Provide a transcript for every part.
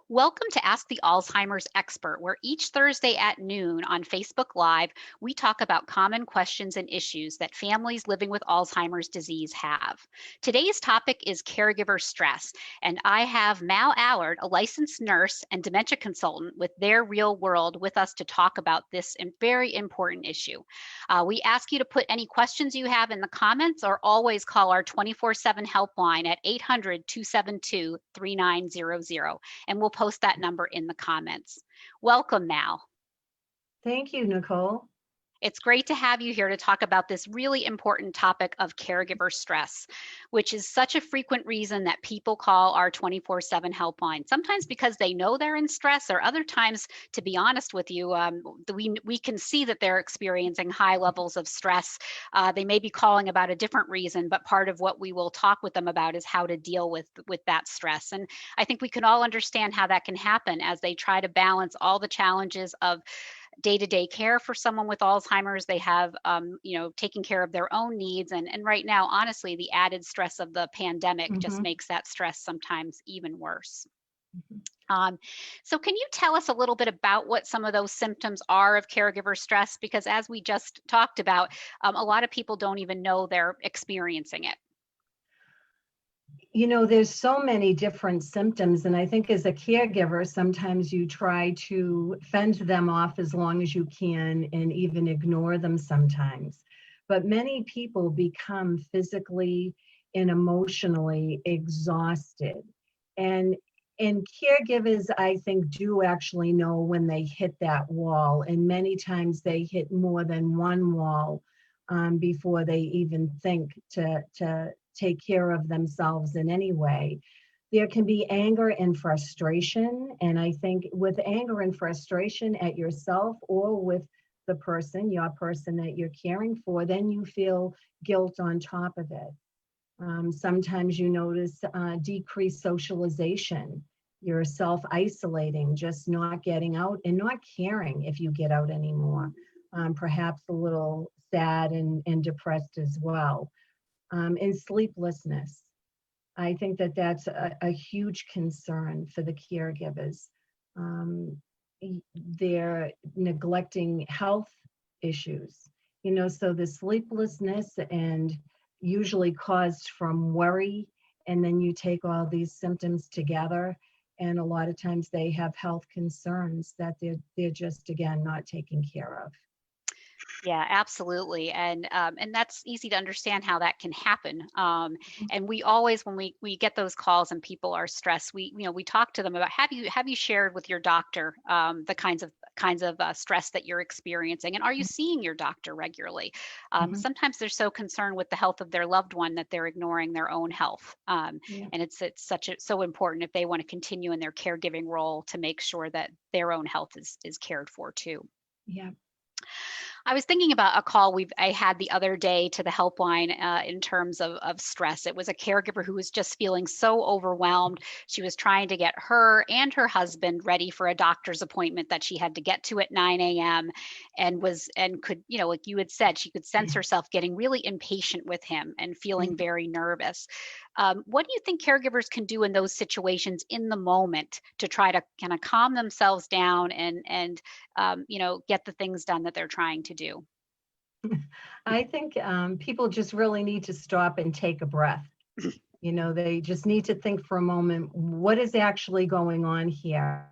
Welcome to Ask the Alzheimer's Expert, where each Thursday at noon on Facebook Live, we talk about common questions and issues that families living with Alzheimer's disease have. Today's topic is caregiver stress, and I have Mal Allard, a licensed nurse and dementia consultant with Their Real World, with us to talk about this very important issue. We ask you to put any questions you have in the comments or always call our 24/7 helpline at 800-272-3900, and we'll post that number in the comments. Welcome, Mal. Thank you, Nicole. It's great to have you here to talk about this really important topic of caregiver stress, which is such a frequent reason that people call our 24/7 helpline. Sometimes because they know they're in stress, or other times, to be honest with you, we can see that they're experiencing high levels of stress. They may be calling about a different reason, but part of what we will talk with them about is how to deal with that stress. And I think we can all understand how that can happen as they try to balance all the challenges of day-to-day care for someone with Alzheimer's. They have, taking care of their own needs. And right now, honestly, the added stress of the pandemic just makes that stress sometimes even worse. So can you tell us a little bit about what some of those symptoms are of caregiver stress? Because as we just talked about, a lot of people don't even know they're experiencing it. You know, there's so many different symptoms, and I think as a caregiver, sometimes you try to fend them off as long as you can and even ignore them sometimes. But many people become physically and emotionally exhausted. And caregivers, I think, do actually know when they hit that wall. And many times they hit more than one wall before they even think to take care of themselves in any way. There can be anger and frustration. And I think with anger and frustration at yourself or with the person, your person that you're caring for, then you feel guilt on top of it. Sometimes you notice decreased socialization. You're self-isolating, just not getting out and not caring if you get out anymore. Perhaps a little sad and depressed as well. And sleeplessness. I think that that's a huge concern for the caregivers. They're neglecting health issues, so the sleeplessness and usually caused from worry, and then you take all these symptoms together, and a lot of times they have health concerns that they're just, again, not taking care of. Yeah, absolutely. And that's easy to understand how that can happen. And we always, when we get those calls and people are stressed, we talk to them about, have you shared with your doctor the kinds of stress that you're experiencing, and are you seeing your doctor regularly? Sometimes they're so concerned with the health of their loved one that they're ignoring their own health. And it's so important if they want to continue in their caregiving role to make sure that their own health is cared for too. Yeah. I was thinking about a call I had the other day to the helpline in terms of stress. It was a caregiver who was just feeling so overwhelmed. She was trying to get her and her husband ready for a doctor's appointment that she had to get to at 9 a.m. and could, like you had said, she could sense herself getting really impatient with him and feeling very nervous. What do you think caregivers can do in those situations in the moment to try to kind of calm themselves down and get the things done that they're trying to do? I think people just really need to stop and take a breath. They just need to think for a moment, what is actually going on here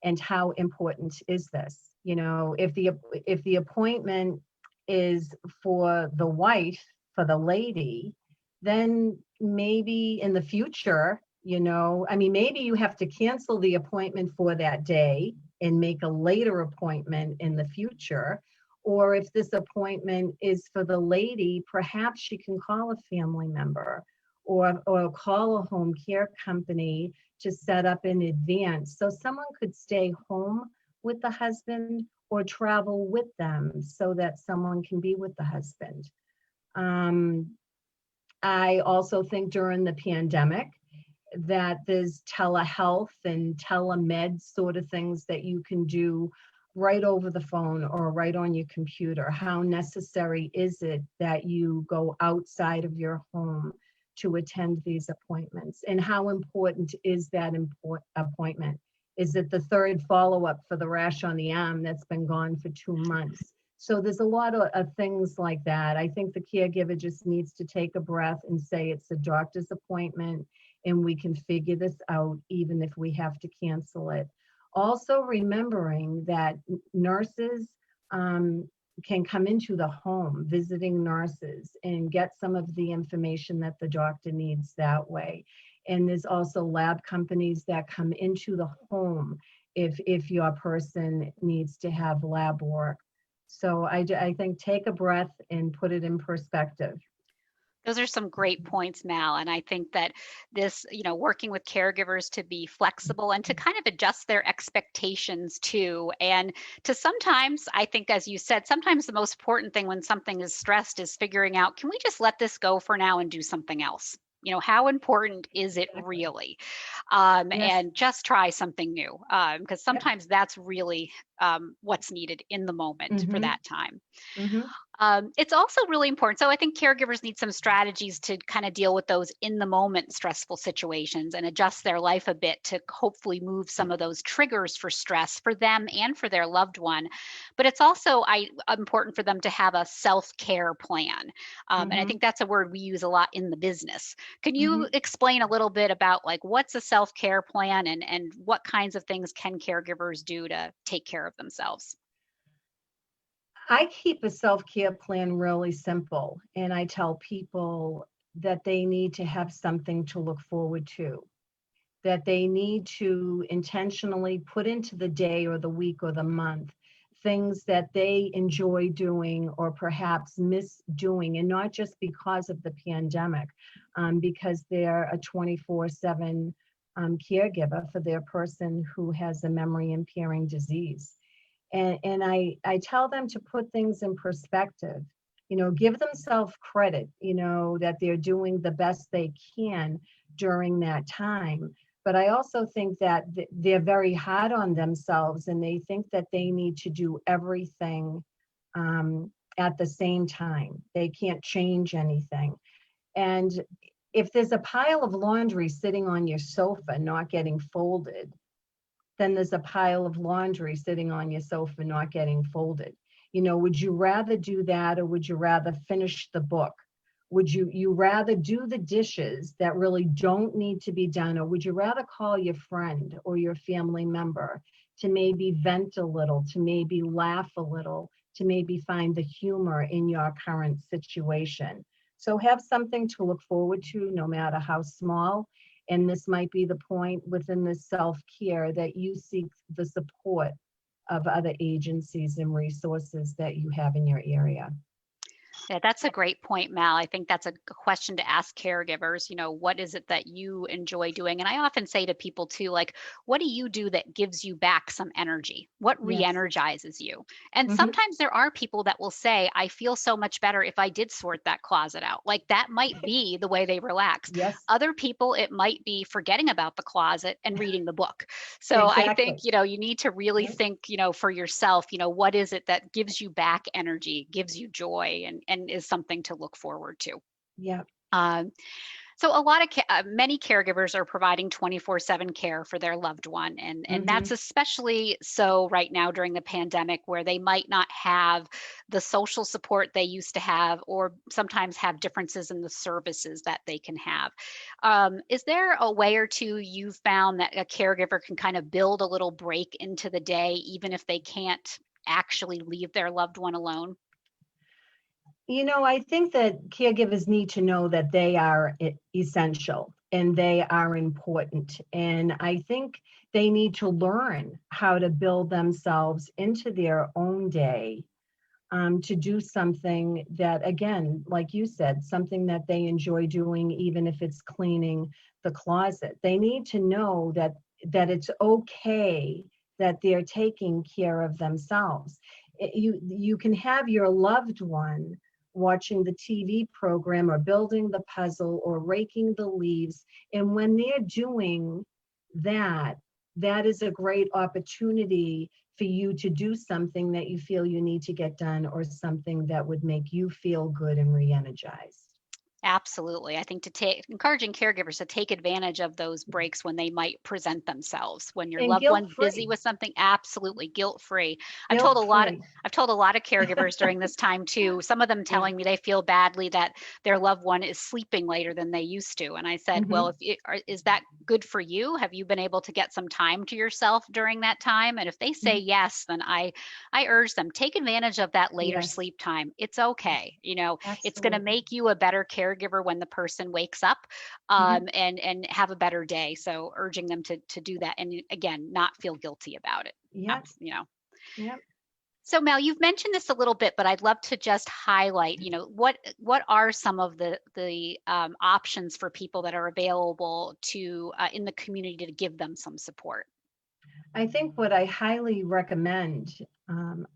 and how important is this? If the appointment is for the wife, for the lady, then maybe in the future, maybe you have to cancel the appointment for that day and make a later appointment in the future. Or if this appointment is for the lady, perhaps she can call a family member or call a home care company to set up in advance. So someone could stay home with the husband or travel with them so that someone can be with the husband. I also think during the pandemic that there's telehealth and telemed sort of things that you can do right over the phone or right on your computer. How necessary is it that you go outside of your home to attend these appointments? And how important is that appointment? Is it the third follow-up for the rash on the arm that's been gone for 2 months? So there's a lot of things like that. I think the caregiver just needs to take a breath and say it's a doctor's appointment and we can figure this out even if we have to cancel it. Also remembering that nurses can come into the home, visiting nurses, and get some of the information that the doctor needs that way. And there's also lab companies that come into the home if your person needs to have lab work. So I think take a breath and put it in perspective. Those are some great points, Mal. And I think that this, working with caregivers to be flexible and to kind of adjust their expectations too. And to sometimes, I think, as you said, sometimes the most important thing when something is stressed is figuring out, can we just let this go for now and do something else? How important is it Exactly. really? Yes. And just try something new, because Yep. sometimes that's really what's needed in the moment for Mm-hmm. that time. Mm-hmm. It's also really important. So I think caregivers need some strategies to kind of deal with those in the moment stressful situations and adjust their life a bit to hopefully move some of those triggers for stress for them and for their loved one. But it's also important for them to have a self-care plan. And I Mm-hmm. think that's a word we use a lot in the business. Can Mm-hmm. you explain a little bit about like what's a self-care plan and what kinds of things can caregivers do to take care of themselves? I keep a self-care plan really simple, and I tell people that they need to have something to look forward to, that they need to intentionally put into the day or the week or the month things that they enjoy doing or perhaps miss doing, and not just because of the pandemic, because they're a 24/7 caregiver for their person who has a memory impairing disease. And I tell them to put things in perspective, give themselves credit, that they're doing the best they can during that time. But I also think that they're very hard on themselves and they think that they need to do everything at the same time. They can't change anything. And if there's a pile of laundry sitting on your sofa not getting folded, then there's a pile of laundry sitting on your sofa not getting folded. Would you rather do that or would you rather finish the book? Would you rather do the dishes that really don't need to be done, or would you rather call your friend or your family member to maybe vent a little, to maybe laugh a little, to maybe find the humor in your current situation? So have something to look forward to, no matter how small. And this might be the point within the self-care that you seek the support of other agencies and resources that you have in your area. Yeah, that's a great point, Mal. I think that's a question to ask caregivers. What is it that you enjoy doing? And I often say to people too, like, what do you do that gives you back some energy? What Yes. re-energizes you? And Mm-hmm. sometimes there are people that will say, I feel so much better if I did sort that closet out. Like that might be the way they relax. Yes, Other people, it might be forgetting about the closet and reading the book. So I think, exactly. you need to really think, for yourself, what is it that gives you back energy, gives you joy and is something to look forward to. Yeah. Um, so many caregivers are providing 24/7 care for their loved one, and Mm-hmm. that's especially so right now during the pandemic, where they might not have the social support they used to have, or sometimes have differences in the services that they can have. Is there a way or two you've found that a caregiver can kind of build a little break into the day, even if they can't actually leave their loved one alone? I think that caregivers need to know that they are essential and they are important. And I think they need to learn how to build themselves into their own day, to do something that, again, like you said, something that they enjoy doing, even if it's cleaning the closet. They need to know that it's okay that they're taking care of themselves. You can have your loved one watching the TV program or building the puzzle or raking the leaves, and when they're doing that, that is a great opportunity for you to do something that you feel you need to get done, or something that would make you feel good and re-energized. Absolutely. I think encouraging caregivers to take advantage of those breaks when they might present themselves. When your And loved one's busy guilt-free, with something, absolutely guilt-free. I've told a lot of guilt-free. I've told a lot of caregivers during this time too, some of them Yeah. telling me they feel badly that their loved one is sleeping later than they used to. And I said, well, Mhm. is that good for you? Have you been able to get some time to yourself during that time? And if they say Mhm. yes, then I urge them, take advantage of that later Yes, sleep time. It's okay. It's going to absolutely. make you a better caregiver when the person wakes up, Mhm. and have a better day. So urging them to do that, and again, not feel guilty about it. Yep, You know. yep. So Mel, you've mentioned this a little bit, but I'd love to just highlight, what are some of the options for people that are available to in the community to give them some support. I think what I highly recommend um,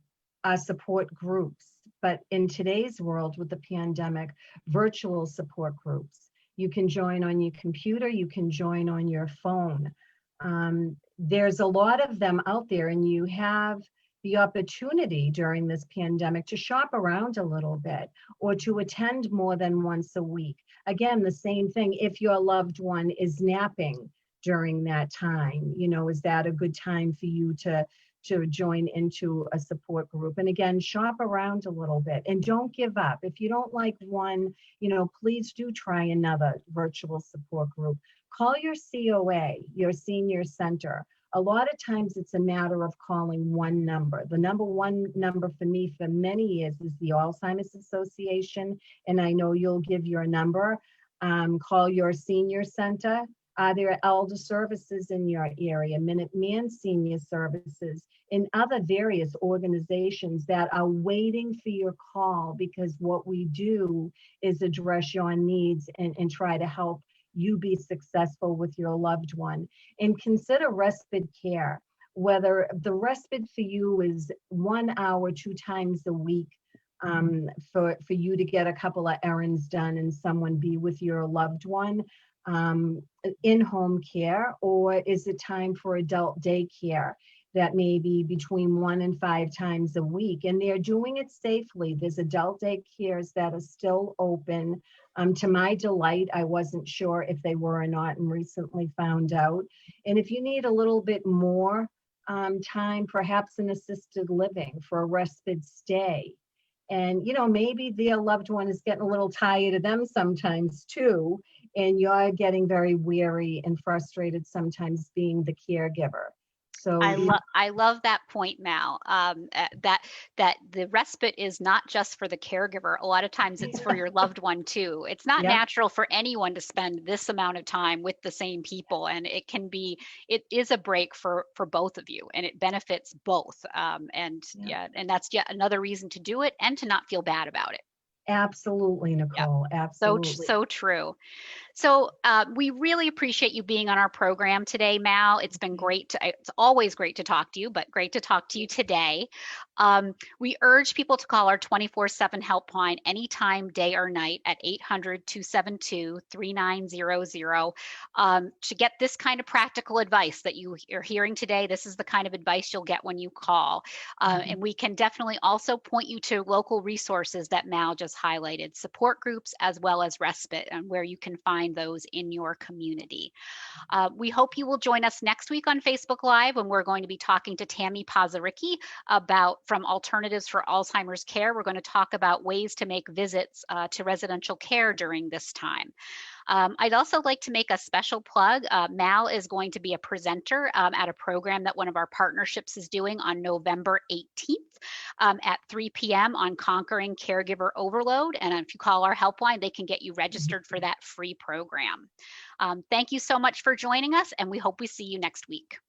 are support groups, but in today's world with the pandemic, virtual support groups. You can join on your computer, you can join on your phone. There's a lot of them out there, and you have the opportunity during this pandemic to shop around a little bit or to attend more than once a week. Again, the same thing if your loved one is napping during that time, is that a good time for you to join into a support group? And again, shop around a little bit and don't give up. If you don't like one, please do try another virtual support group. Call your COA, your senior center. A lot of times it's a matter of calling one number. The number one number for me for many years is the Alzheimer's Association, and I know you'll give your number. Call your senior center. There are elder services in your area, Minuteman Senior Services, and other various organizations that are waiting for your call, because what we do is address your needs and try to help you be successful with your loved one. And consider respite care, whether the respite for you is 1 hour, 2 times a week. For you to get a couple of errands done and someone be with your loved one, um, in-home care, or is it time for adult daycare that may be between 1 and 5 times a week? And they're doing it safely. There's adult daycares that are still open. To my delight, I wasn't sure if they were or not, and recently found out. And if you need a little bit more time, perhaps an assisted living for a respite stay. And maybe their loved one is getting a little tired of them sometimes too, and you're getting very weary and frustrated sometimes being the caregiver. So I love that point, Mal. That the respite is not just for the caregiver. A lot of times it's for your loved one too. It's not yeah, natural for anyone to spend this amount of time with the same people, and it is a break for both of you, and it benefits both. And yeah, yeah, and that's yet another reason to do it and to not feel bad about it. absolutely, Yep. Nicole, absolutely. So true. So we really appreciate you being on our program today, Mal. It's always great to talk to you, but great to talk to you today. We urge people to call our 24/7 helpline anytime, day or night at 800-272-3900 to get this kind of practical advice that you're hearing today. This is the kind of advice you'll get when you call. Mhm. And we can definitely also point you to local resources that Mal just highlighted, support groups as well as respite, and where you can find those in your community. We hope you will join us next week on Facebook Live when we're going to be talking to Tammy Pazaricki about from Alternatives for Alzheimer's Care. We're going to talk about ways to make visits to residential care during this time. I'd also like to make a special plug. Mal is going to be a presenter at a program that one of our partnerships is doing on November 18th at 3 p.m. on Conquering Caregiver Overload. And if you call our helpline, they can get you registered for that free program. Thank you so much for joining us, and we hope we see you next week.